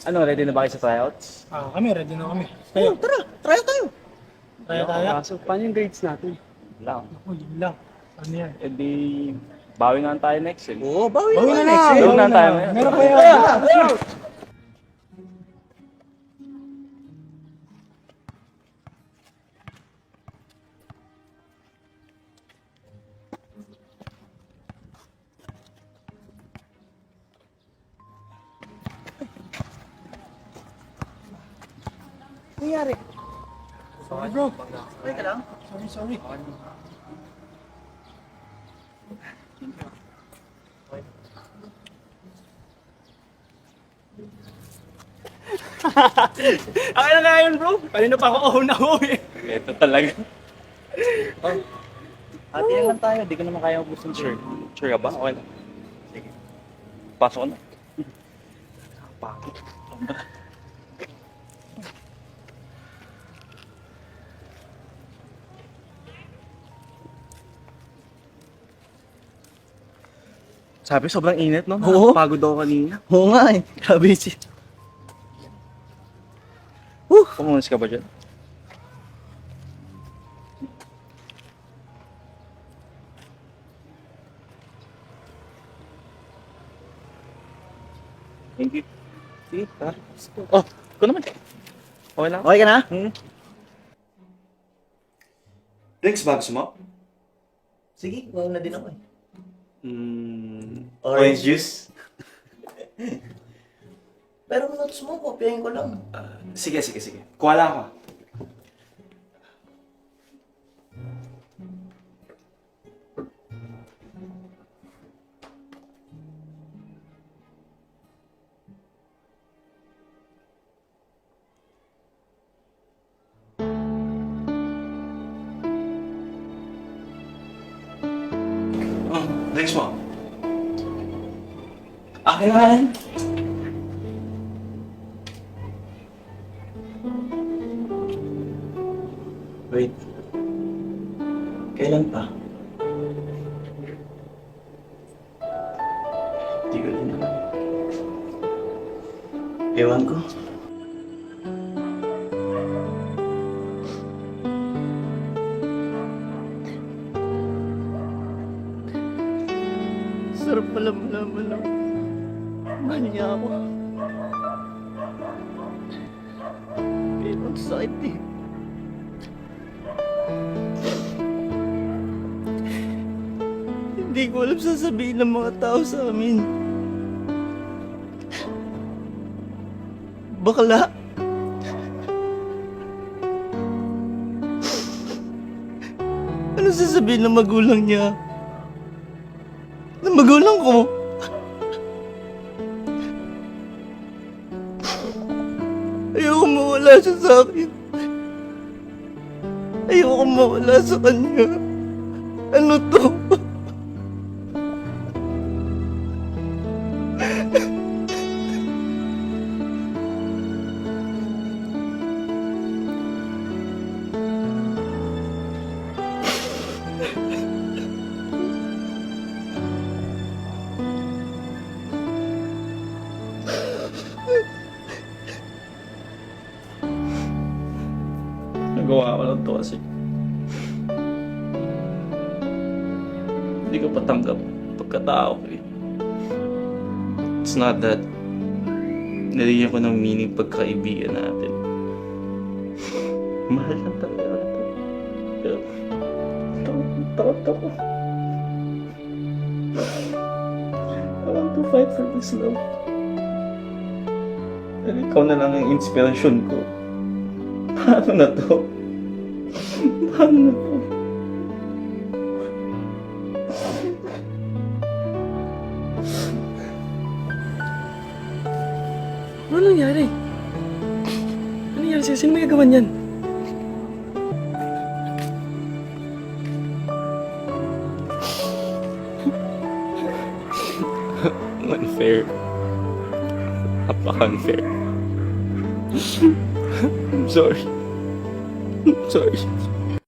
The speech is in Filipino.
Ano, ready na ba kayo sa tryouts? Kami, ready na kami. Ayun, tara, try tayo. Try tayo. So, paano yung grades natin? Wala. Ako, yun lang. Ano yan? E di, bawi na lang tayo next eh. Oo, bawi Bawi na na next. lang. Doon Bawi na na. tayo ngayon. Meron pa yan. Nangyari. Sorry bro. Okay ka lang? Sorry. Akin na nga yun, bro. Kanina pa ako una-uwi. Ito talaga. Ate lang tayo. Di ko naman kaya ubusin. Sure. Sure ka ba? Okay lang. Sige. Pasok ko na. Pakit. Sabi, sobrang init, no? Oo. Pagod ako kanina. Oo nga eh. Grabe si... Pumunas ka ba dyan? Thank you. Sige, tara. Oh, ko naman. Okay lang. Okay ka na? Drinks ba gusto mo? Sige, wow na din ako eh. Orange juice? Pero notes mo, kopyahin ko lang. Sige. Kuha lang ako. Drinks mo? Akin na yan. Wait. Kailan pa? Hindi ko din alam. Ewan ko. Sarap pala malaman na mahal niya ako. Pero ang sakit eh. Hindi ko alam sasabihin ng mga tao sa amin. Bakla. Ano sasabihin ng magulang niya? Ng magulang ko? Ayoko mawala siya sa akin. Ayoko mawala sa kanya. Ano to? Nagawa ko lang to kasi hindi ko patanggap pagkatao ko eh. It's not that nilagyan ko ng meaning pagkaibigan natin. Mahal lang talaga ito. Pero takot ako. I want to fight for this love. Pero ikaw na lang ang inspirasyon ko. Paano na to? Paano na to? Ano nangyari? Ano nangyari sa'yo? Sino may gagawa niyan? Unfair. Napaka-unfair. I'm sorry. I'm sorry.